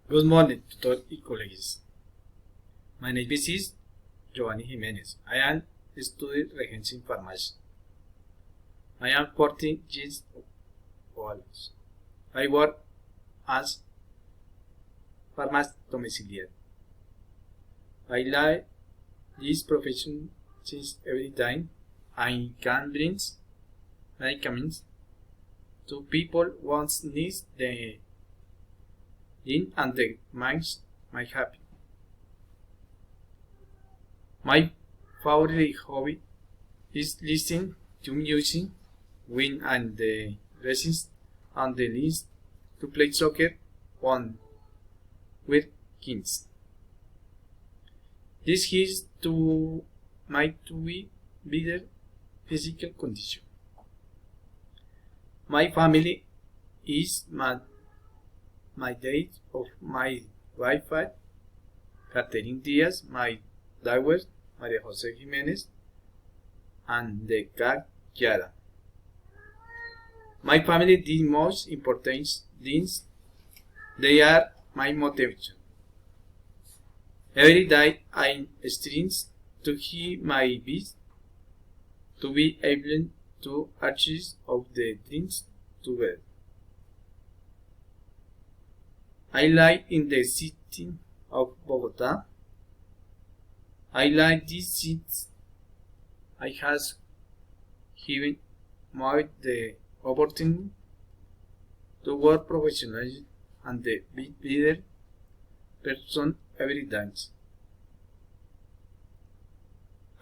Good morning, tutor y colleagues. My name is Giovanni Jimenez. I am studying Regency in Pharmacy. I am 14 years old. I work as pharmacist domiciliary. I like this profession since every time I can bring medicaments to people once needs the in and the minds my happy. My favorite hobby is listening to music when I'm the dressing and the list to play soccer on with kids. This is to make to be better physical condition. My family is my date of my wife, Catherine Diaz, my daughter, Maria Jose Jimenez, and the cat Chiara. My family the most important things. They are my motivation. Every day I strive to hear my best to be able to achieve of the dreams together. I live in the city of Bogota. I like this city. I have given me the opportunity to work professionally and be better person every day.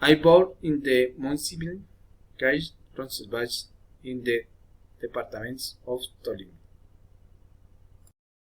I born in the municipal case Roncesvalles in the department of Tolima.